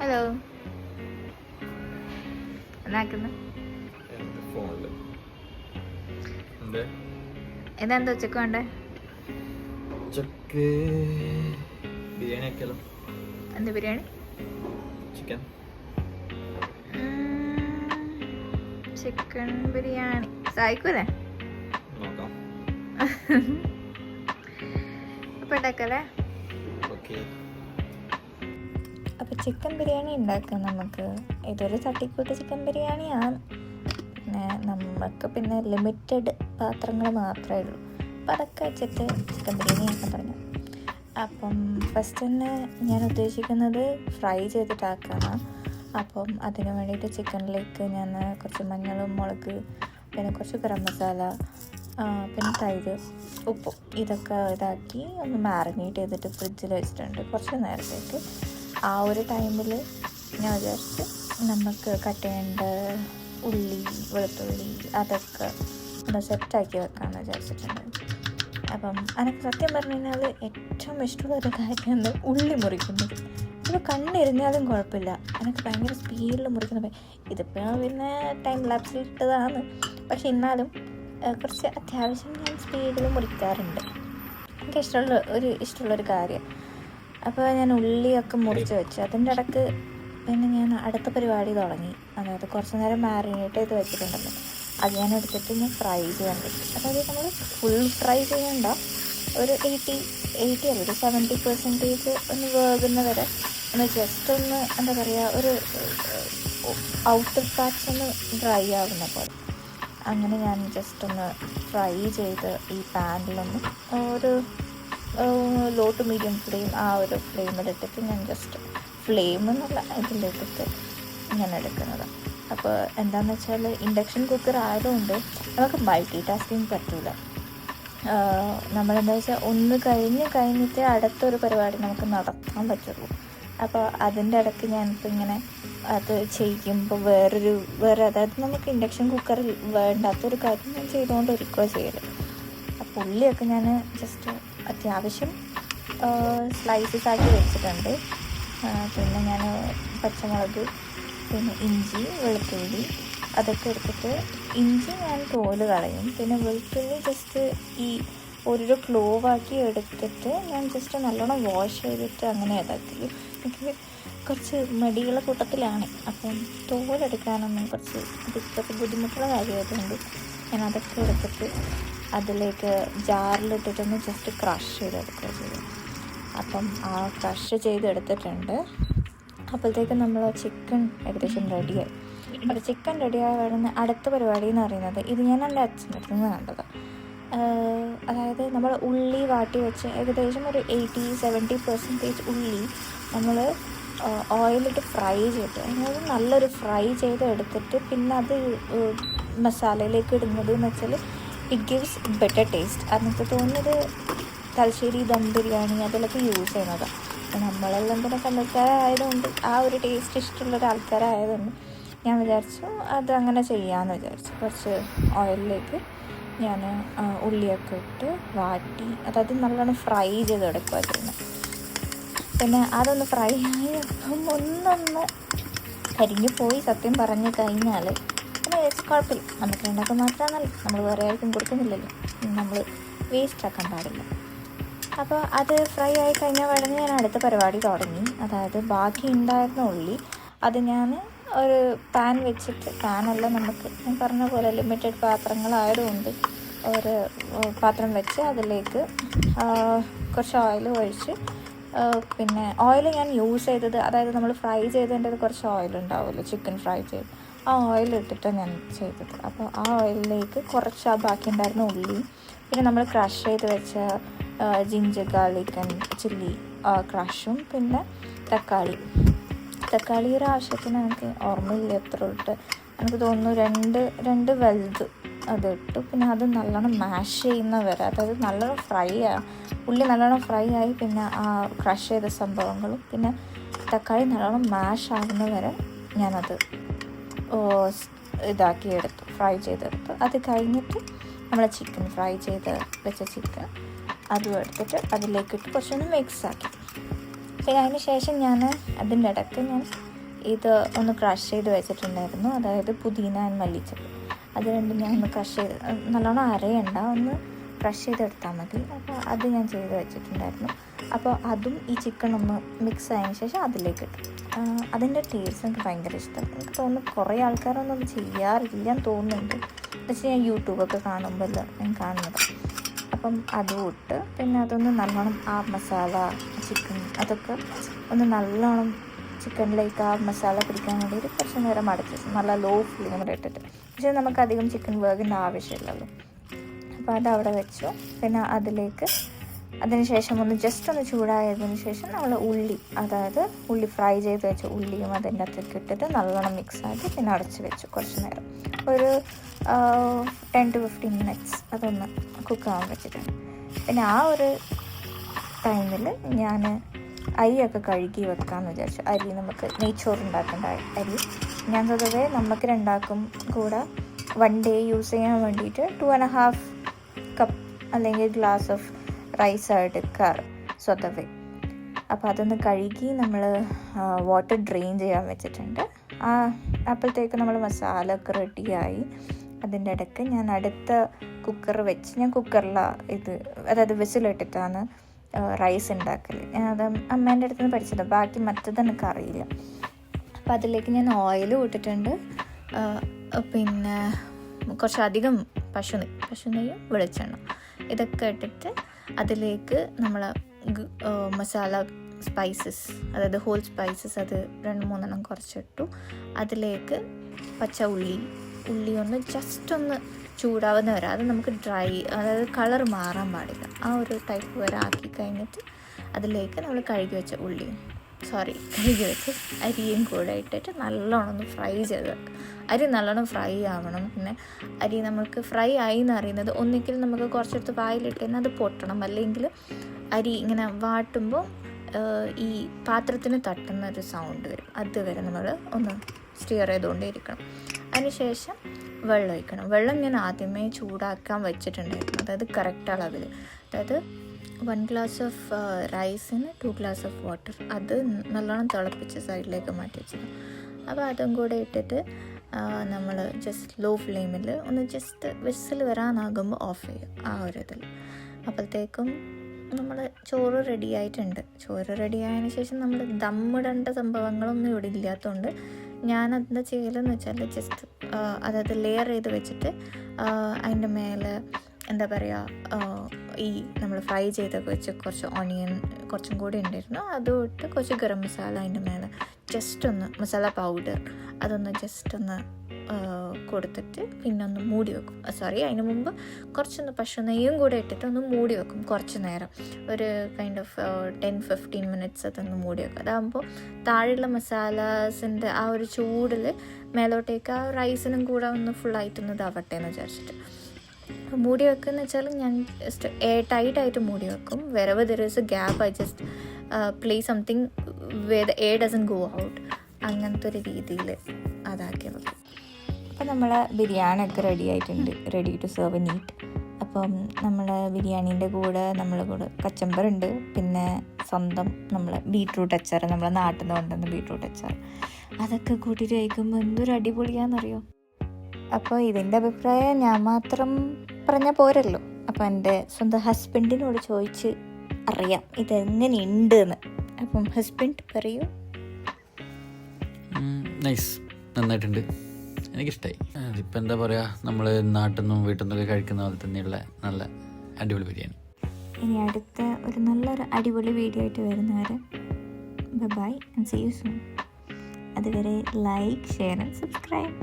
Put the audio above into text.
Hello, എന്നാക്കുന്നു? ഇതെന്താ ഉച്ചക്ക് വേണ്ടേ? ഉച്ചക്ക് ബിരിയാണി ആക്കിയാലോ? എന്ത് ബിരിയാണി? ചിക്കൻ. ചിക്കൻ ബിരിയാണി സഹായിക്കൂലേ? നോക്കാം. അപ്പം ഉണ്ടാക്കല്ലേ? ഓക്കെ. അപ്പം ചിക്കൻ ബിരിയാണി ഉണ്ടാക്കാം നമുക്ക്. ഇതൊരു തട്ടിക്കൂട്ട് ചിക്കൻ ബിരിയാണിയാണ്. പിന്നെ ലിമിറ്റഡ് പാത്രങ്ങൾ മാത്രമേ ഉള്ളൂ. അപ്പം അതൊക്കെ വെച്ചിട്ട് ചിക്കൻ ബിരിയാണി ആക്കാൻ തുടങ്ങാം. അപ്പം ഫസ്റ്റ് തന്നെ ഞാൻ ഉദ്ദേശിക്കുന്നത് ഫ്രൈ ചെയ്തിട്ടാക്കാനാണ്. അപ്പം അതിന് വേണ്ടിയിട്ട് ചിക്കനിലേക്ക് ഞാൻ കുറച്ച് മഞ്ഞളും മുളക്, പിന്നെ കുറച്ച് ഗരം മസാല, പിന്നെ തൈര്, ഉപ്പും ഇതൊക്കെ ഇതാക്കി ഒന്ന് മാറിനേറ്റ് ചെയ്തിട്ട് ഫ്രിഡ്ജിൽ വെച്ചിട്ടുണ്ട് കുറച്ച് നേരത്തേക്ക്. ആ ഒരു ടൈമിൽ ഞാൻ വിചാരിച്ച് നമുക്ക് കട്ട് ചെയ്യേണ്ട ഉള്ളി, വെളുത്തുള്ളി അതൊക്കെ ഒന്ന് സെറ്റാക്കി വെക്കാമെന്ന് വിചാരിച്ചിട്ടുണ്ട്. അപ്പം എനിക്ക് സത്യം പറഞ്ഞു കഴിഞ്ഞാൽ ഏറ്റവും ഇഷ്ടമുള്ളൊരു കാര്യമാണ് ഉള്ളി മുറിക്കുന്നത്. ഇപ്പോൾ കണ്ണിരുന്നാലും കുഴപ്പമില്ല, എനിക്ക് ഭയങ്കര സ്പീഡിൽ മുറിക്കുന്നത്. ഇതിപ്പോൾ പിന്നെ ടൈം ലാപ്സിൽ ഇട്ടതാണ്, പക്ഷെ എന്നാലും കുറച്ച് അത്യാവശ്യം ഞാൻ സ്പീഡിൽ മുറിക്കാറുണ്ട്. എനിക്ക് ഇഷ്ടമുള്ളൊരു കാര്യം. അപ്പോൾ ഞാൻ ഉള്ളിയൊക്കെ മുറിച്ച് വെച്ച് അതിൻ്റെ ഇടയ്ക്ക് പിന്നെ ഞാൻ അടുത്ത പരിപാടി തുടങ്ങി. അതായത് കുറച്ച് നേരം മാരിനേറ്റ് ചെയ്ത് വെച്ചിട്ടുണ്ടല്ലോ, അത് ഞാൻ എടുത്തിട്ട് ഞാൻ ഫ്രൈ ചെയ്യാൻ പറ്റും. അതായത് നമ്മൾ ഫുൾ ഫ്രൈ ചെയ്യണ്ട, ഒരു 70% ഒന്ന് വേകുന്ന വരെ ഒന്ന് ജസ്റ്റ് ഒന്ന് എന്താ പറയുക, ഒരു ഔട്ടർ പാർട്സ് ഒന്ന് ഡ്രൈ ആവുന്ന പോലെ അങ്ങനെ ഞാൻ ജസ്റ്റ് ഒന്ന് ഫ്രൈ ചെയ്ത് ഈ പാനിലൊന്ന് ഒരു ലോ ടു മീഡിയം ഫ്ലെയിം, ആ ഒരു ഫ്ലെയിമിലിട്ടിട്ട് ഞാൻ ജസ്റ്റ് ഫ്ലെയിം എന്നുള്ള ഇതിലിട്ടിട്ട് ഞാൻ എടുക്കുന്നതാണ്. അപ്പോൾ എന്താണെന്ന് വെച്ചാൽ ഇൻഡക്ഷൻ കുക്കർ ആയതുകൊണ്ട് നമുക്ക് മൾട്ടി ടാസ്കിങ് പറ്റില്ല. നമ്മളെന്താ വെച്ചാൽ ഒന്ന് കഴിഞ്ഞിട്ട് അടുത്തൊരു പരിപാടി നമുക്ക് നടത്താൻ പറ്റുള്ളൂ. അപ്പോൾ അതിൻ്റെ ഇടയ്ക്ക് ഞാനിപ്പോൾ ഇങ്ങനെ അത് ചെയ്യുമ്പോൾ വേറെ അതായത് നമുക്ക് ഇൻഡക്ഷൻ കുക്കറിൽ വേണ്ടാത്തൊരു കാര്യം ഞാൻ ചെയ്തുകൊണ്ടിരിക്കുകയോ ചെയ്യല്. അപ്പോൾ ഉള്ളിയൊക്കെ ഞാൻ ജസ്റ്റ് അത്യാവശ്യം സ്ലൈസസ് ആക്കി വെച്ചിട്ടുണ്ട്. പിന്നെ ഞാൻ പച്ചമുളക്, പിന്നെ ഇഞ്ചി, വെളുത്തുള്ളി അതൊക്കെ എടുത്തിട്ട്, ഇഞ്ചി ഞാൻ തോല് കളയും, പിന്നെ വെളുത്തുള്ളി ജസ്റ്റ് ഈ ഒരു ക്ലോവാക്കി എടുത്തിട്ട് ഞാൻ ജസ്റ്റ് നല്ലോണം വാഷ് ചെയ്തിട്ട് അങ്ങനെ ഇതാക്കി. എനിക്ക് കുറച്ച് മടിയുള്ള കൂട്ടത്തിലാണ്, അപ്പം തോലെടുക്കാനൊന്നും കുറച്ച് ബുദ്ധിമുട്ടുള്ള കാര്യമായതുകൊണ്ട് ഞാൻ അതൊക്കെ എടുത്തിട്ട് അതിലേക്ക് ജാറിലിട്ടിട്ടൊന്ന് ജസ്റ്റ് ക്രഷ് ചെയ്തെടുക്കുക ചെയ്യും. അപ്പം ആ ക്രഷ് ചെയ്തെടുത്തിട്ടുണ്ട്. അപ്പോഴത്തേക്കും നമ്മൾ ചിക്കൻ ഏകദേശം റെഡിയായി. അപ്പോൾ ചിക്കൻ റെഡിയായി വരുന്ന അടുത്ത പരിപാടി എന്ന് പറയുന്നത്, ഇത് ഞാൻ എൻ്റെ അച്ഛൻ്റെ അടുത്ത് നിന്ന് കണ്ടത്. അതായത് നമ്മൾ ഉള്ളി വാട്ടി വെച്ച് ഏകദേശം ഒരു 80-70% ഉള്ളി നമ്മൾ ഓയിലിട്ട് ഫ്രൈ ചെയ്ത്, അതായത് നല്ലൊരു ഫ്രൈ ചെയ്ത് എടുത്തിട്ട് പിന്നെ അത് മസാലയിലേക്ക് ഇടുന്നത് എന്ന് വെച്ചാൽ ഇറ്റ് ഗിവ്സ് ബെറ്റർ ടേസ്റ്റ്. എനിക്ക് തോന്നുന്നത് തലശ്ശേരി ദം ബിരിയാണി അതിലൊക്കെ യൂസ് ചെയ്യുന്നതാണ്. നമ്മളെല്ലാം തന്നെ കണ്ണൂർക്കാരായതുകൊണ്ട് ആ ഒരു ടേസ്റ്റ് ഇഷ്ടമുള്ളൊരു ആൾക്കാരായതുകൊണ്ട് ഞാൻ വിചാരിച്ചു അത് അങ്ങനെ ചെയ്യാമെന്ന് വിചാരിച്ചു. കുറച്ച് ഓയിലിലേക്ക് ഞാൻ ഉള്ളിയൊക്കെ ഇട്ട് വാട്ടി, അതായത് നല്ലോണം ഫ്രൈ ചെയ്തെടുക്കുക ചെയ്യുന്നത്. പിന്നെ അതൊന്ന് ഫ്രൈ ആയി ഒന്നൊന്ന് കരിഞ്ഞു പോയി സത്യം പറഞ്ഞു കഴിഞ്ഞാൽ പിന്നെ കുഴപ്പമില്ല, നമുക്ക് ഉണ്ടാക്കാൻ മാത്രമാണല്ലോ, നമ്മൾ വേറെ ആർക്കും കൊടുക്കുന്നില്ലല്ലോ, നമ്മൾ വേസ്റ്റ് ആക്കാൻ പാടില്ല. അപ്പോൾ അത് ഫ്രൈ ആയി കഴിഞ്ഞാൽ വഴങ്ങി ഞാൻ അടുത്ത പരിപാടി തുടങ്ങി. അതായത് ബാക്കി ഉണ്ടായിരുന്ന ഉള്ളി അത് ഞാൻ ഒരു പാൻ വെച്ചിട്ട്, പാനല്ല നമുക്ക് ഞാൻ പറഞ്ഞ പോലെ ലിമിറ്റഡ് പാത്രങ്ങളായതുകൊണ്ട് ഒരു പാത്രം വെച്ച് അതിലേക്ക് കുറച്ച് ഓയിൽ ഒഴിച്ച്, പിന്നെ ഓയിൽ ഞാൻ യൂസ് ചെയ്തത്, അതായത് നമ്മൾ ഫ്രൈ ചെയ്തതിൻ്റെ കുറച്ച് ഓയിൽ ഉണ്ടാവുമല്ലോ ചിക്കൻ ഫ്രൈ ചെയ്ത്, ആ ഓയിൽ ഇട്ടിട്ടാണ് ഞാൻ ചെയ്തത്. അപ്പോൾ ആ ഓയിലിലേക്ക് കുറച്ച് ആ ബാക്കി ഉണ്ടായിരുന്ന ഉള്ളിയും പിന്നെ നമ്മൾ ക്രഷ് ചെയ്ത് വെച്ച ജിഞ്ചർ ഗാർലിക് ആൻഡ് ചില്ലി ക്രഷും പിന്നെ തക്കാളി ഒരു ആവശ്യത്തിന് എനിക്ക് ഓർമ്മയില്ല എത്ര ഇട്ട്, എനിക്ക് തോന്നുന്നു രണ്ട് വലുത് അതിട്ടു. പിന്നെ അത് നല്ലോണം മാഷ് ചെയ്യുന്ന വരെ, അതായത് നല്ലോണം ഉള്ളി നല്ലോണം ഫ്രൈ ആയി പിന്നെ ആ ക്രഷ് ചെയ്ത സംഭവങ്ങളും പിന്നെ തക്കാളി നല്ലോണം മാഷ് ആകുന്ന വരെ ഞാനത് ഇതാക്കിയെടുത്തു, ഫ്രൈ ചെയ്തെടുത്തു. അത് കഴിഞ്ഞിട്ട് നമ്മൾ ചിക്കൻ ഫ്രൈ ചെയ്ത് വെച്ച ചിക്കൻ അതും എടുത്തിട്ട് അതിലേക്കിട്ട് കുറച്ചൊന്ന് മിക്സ് ആക്കി. പിന്നെ അതിന് ശേഷം ഞാൻ അതിൻ്റെ ഇടയ്ക്ക് ഞാൻ ഇത് ഒന്ന് ക്രഷ് ചെയ്ത് വെച്ചിട്ടുണ്ടായിരുന്നു, അതായത് പുതിന ആൻഡ് മല്ലിച്ചപ്പ്. അത് രണ്ടും ഞാൻ ഒന്ന് ക്രഷ് ചെയ്ത്, നല്ലോണം അരയണ്ട, ഒന്ന് ക്രഷ് ചെയ്തെടുത്താൽ മതി. അപ്പോൾ അത് ഞാൻ ചെയ്ത് വെച്ചിട്ടുണ്ടായിരുന്നു. അപ്പോൾ അതും ഈ ചിക്കൻ ഒന്ന് മിക്സ് ആയതിനു ശേഷം അതിലേക്ക് ഇട്ടു. അതിൻ്റെ ടേസ്റ്റ് എനിക്ക് ഭയങ്കര ഇഷ്ടം. എനിക്ക് തോന്നുന്നു കുറേ ആൾക്കാരൊന്നും അത് ചെയ്യാറില്ല എന്ന് തോന്നുന്നുണ്ട്, പക്ഷേ ഞാൻ യൂട്യൂബൊക്കെ കാണുമ്പോൾ ഞാൻ കാണുന്നത്. അപ്പം അതും ഇട്ട് പിന്നെ അതൊന്ന് നല്ലോണം ആ മസാല ചിക്കൻ അതൊക്കെ ഒന്ന് നല്ലോണം ചിക്കനിലേക്ക് ആ മസാല പിടിക്കാൻ വേണ്ടിയിട്ട് കുറച്ച് നേരം അടച്ചു വെച്ചു, നല്ല ലോ ഫ്ലെയിമിലിട്ടിട്ട്. പക്ഷേ നമുക്കധികം ചിക്കൻ വേഗേണ്ട ആവശ്യമില്ലല്ലോ. അപ്പോൾ അതവിടെ വെച്ചു. പിന്നെ അതിലേക്ക് അതിന് ശേഷം ജസ്റ്റ് ഒന്ന് ചൂടായതിന് ശേഷം നമ്മൾ ഉള്ളി, അതായത് ഉള്ളി ഫ്രൈ ചെയ്ത് വെച്ച ഉള്ളിയും അതിൻ്റെ അകത്തേക്ക് ഇട്ടിട്ട് നല്ലോണം മിക്സാക്കി പിന്നെ അടച്ച് വെച്ചു കുറച്ച് നേരം, ഒരു 10 to 15 minutes അതൊന്ന് കുക്കാവാൻ വെച്ചിട്ടുണ്ട്. പിന്നെ ആ ഒരു ടൈമിൽ ഞാൻ അരിയൊക്കെ കഴുകി വെക്കാമെന്ന് വിചാരിച്ചു. അരി നമുക്ക് നെയ്ച്ചോറ് ഉണ്ടാക്കേണ്ട അരി ഞാൻ പൊതുവേ നമുക്ക് രണ്ടാക്കും കൂടെ 1 day യൂസ് ചെയ്യാൻ വേണ്ടിയിട്ട് 2.5 കപ്പ് അല്ലെങ്കിൽ ഗ്ലാസ് ഓഫ് റൈസായിട്ട് എടുക്കാറ് സ്വതവേ. അപ്പോൾ അതൊന്ന് കഴുകി നമ്മൾ വാട്ടർ ഡ്രെയിൻ ചെയ്യാൻ വെച്ചിട്ടുണ്ട്. അപ്പോഴത്തേക്ക് നമ്മൾ മസാല ഒക്കെ റെഡിയായി. അതിൻ്റെ ഇടയ്ക്ക് ഞാൻ അടുത്ത കുക്കർ വെച്ച്, ഞാൻ കുക്കറിലാണ് ഇത്, അതായത് വിസിലിട്ടിട്ടാണ് റൈസ് ഉണ്ടാക്കൽ. അത് അമ്മേൻ്റെ അടുത്ത് നിന്ന് പഠിച്ചത്, ബാക്കി മറ്റത് എനിക്ക് അറിയില്ല. അപ്പോൾ അതിലേക്ക് ഞാൻ ഓയിൽ ഇട്ടിട്ടുണ്ട്, പിന്നെ കുറച്ചധികം പശുനെയ്യും വെളിച്ചെണ്ണ ഇതൊക്കെ ഇട്ടിട്ട് അതിലേക്ക് നമ്മൾ മസാല സ്പൈസസ്, അതായത് ഹോൾ സ്പൈസസ് അത് 2-3 കുറച്ചിട്ടു. അതിലേക്ക് പച്ച ഉള്ളി ഒന്ന് ജസ്റ്റ് ഒന്ന് ചൂടാവുന്ന വരെ, അത് നമുക്ക് ഡ്രൈ, അതായത് കളർ മാറാൻ പാടില്ല, ആ ഒരു ടൈപ്പ് വരെ ആക്കി കഴിഞ്ഞിട്ട് അതിലേക്ക് നമ്മൾ കഴുകി വെച്ച അരിയും കൂടെ ഇട്ടിട്ട് നല്ലോണം ഒന്ന് ഫ്രൈ ചെയ്ത് വെക്കുക. അരി നല്ലോണം ഫ്രൈ ആവണം. പിന്നെ അരി നമുക്ക് ഫ്രൈ ആയി എന്ന് അറിയുന്നത് ഒന്നിക്കിൽ നമുക്ക് കുറച്ചെടുത്ത് വായിലിട്ടേന്ന് അത് പൊട്ടണം, അല്ലെങ്കിൽ അരി ഇങ്ങനെ വാട്ടുമ്പോൾ ഈ പാത്രത്തിന് തട്ടുന്ന ഒരു സൗണ്ട് വരും. അതുവരെ നമ്മൾ ഒന്ന് സ്റ്റിയർ ചെയ്തുകൊണ്ടേ ഇരിക്കണം. അതിനുശേഷം വെള്ളം ഒഴിക്കണം. വെള്ളം ഞാൻ ആദ്യമേ ചൂടാക്കാൻ വെച്ചിട്ടുണ്ടായിരുന്നു, അതായത് കറക്റ്റ് അളവിൽ, അതായത് 1 glass ഓഫ് റൈസിന് 2 glass ഓഫ് വാട്ടർ. അത് നല്ലോണം തിളപ്പിച്ച് സൈഡിലേക്ക് മാറ്റി വെച്ചത്. അപ്പോൾ അതും കൂടെ ഇട്ടിട്ട് നമ്മൾ ജസ്റ്റ് ലോ ഫ്ലെയിമിൽ ഒന്ന് ജസ്റ്റ് വിസിൽ വരാനാകുമ്പോൾ ഓഫ് ചെയ്യും ആ ഒരു ഇതിൽ. അപ്പോഴത്തേക്കും നമ്മൾ ചോറ് റെഡി ആയിട്ടുണ്ട്. ചോറ് റെഡി ആയതിനു ശേഷം നമ്മൾ ദമ്മിടേണ്ട സംഭവങ്ങളൊന്നും ഇവിടെ ഇല്ലാത്തതുകൊണ്ട് ഞാനെന്താ ചെയ്യലെന്ന് വെച്ചാൽ ജസ്റ്റ് അതായത് ലെയർ ചെയ്ത് വെച്ചിട്ട് അതിൻ്റെ മേലെ എന്താ പറയുക, ഈ നമ്മൾ ഫ്രൈ ചെയ്തൊക്കെ വെച്ച് കുറച്ച് ഓണിയൻ കുറച്ചും കൂടി ഉണ്ടായിരുന്നു, അതും ഇട്ട് കുറച്ച് ഗരം മസാല അതിൻ്റെ മേലെ ജസ്റ്റ് ഒന്ന് മസാല പൗഡർ അതൊന്ന് ജസ്റ്റ് ഒന്ന് കൊടുത്തിട്ട് പിന്നെ ഒന്ന് മൂടി വെക്കും. അതിന് മുമ്പ് കുറച്ചൊന്ന് പശുനെയ്യും കൂടെ ഇട്ടിട്ട് ഒന്ന് മൂടി വെക്കും കുറച്ച് നേരം, ഒരു കൈൻഡ് ഓഫ് 10-15 minutes അതൊന്ന് മൂടി വെക്കും. അതാകുമ്പോൾ താഴെയുള്ള മസാലാസിൻ്റെ ആ ഒരു ചൂടിൽ മേലോട്ടേക്ക് ആ റൈസിനും കൂടെ ഒന്ന് ഫുള്ളായിട്ടൊന്ന് ഇതാവട്ടെ എന്ന് വിചാരിച്ചിട്ട് മൂടി വെക്കുന്ന വെച്ചാൽ ഞാൻ ജസ്റ്റ് ടൈറ്റായിട്ട് മൂടി വെക്കും. Wherever there is a gap I just play something where the air doesn't go out, അങ്ങനത്തെ ഒരു രീതിയിൽ അതാക്കി വെക്കും. അപ്പോൾ നമ്മളെ ബിരിയാണിയൊക്കെ റെഡി ആയിട്ടുണ്ട്, ready to serve and eat. അപ്പം നമ്മൾ ബിരിയാണീൻ്റെ കൂടെ കച്ചമ്പറുണ്ട്, പിന്നെ സ്വന്തം നമ്മൾ ബീട്രൂട്ട് അച്ചാർ, നമ്മളെ നാട്ടിൽ നിന്ന് കൊണ്ടുവന്ന ബീട്രൂട്ട് അച്ചാർ, അതൊക്കെ കൂട്ടിയിട്ട് കഴിക്കുമ്പോൾ എന്തൊരു അടിപൊളിയാണെന്നറിയോ. അപ്പോൾ ഇതിൻ്റെ അഭിപ്രായം ഞാൻ മാത്രം പറഞ്ഞാൽ പോരല്ലോ. അപ്പോൾ എൻ്റെ സ്വന്തം ഹസ്ബൻഡിനോട് ചോദിച്ച് അറിയാം ഇതെങ്ങനെയുണ്ട് എന്ന്. അപ്പം ഹസ്ബൻഡ് പറയൂ. നൈസ്, നന്നായിട്ടുണ്ട്, എനിക്കിഷ്ടമായി. അതിപ്പോൾ എന്താ പറയുക, നമ്മൾ നാട്ടിൽ നിന്നും വീട്ടിൽ നിന്നൊക്കെ കഴിക്കുന്ന പോലെ തന്നെയുള്ള നല്ല അടിപൊളി ബിരിയാണി. ഇനി അടുത്ത ഒരു നല്ലൊരു അടിപൊളി വീഡിയോ ആയിട്ട് വരുന്നവരെ bye and see you soon. അതുവരെ ലൈക്ക്, ഷെയർ ആൻഡ് സബ്സ്ക്രൈബ്.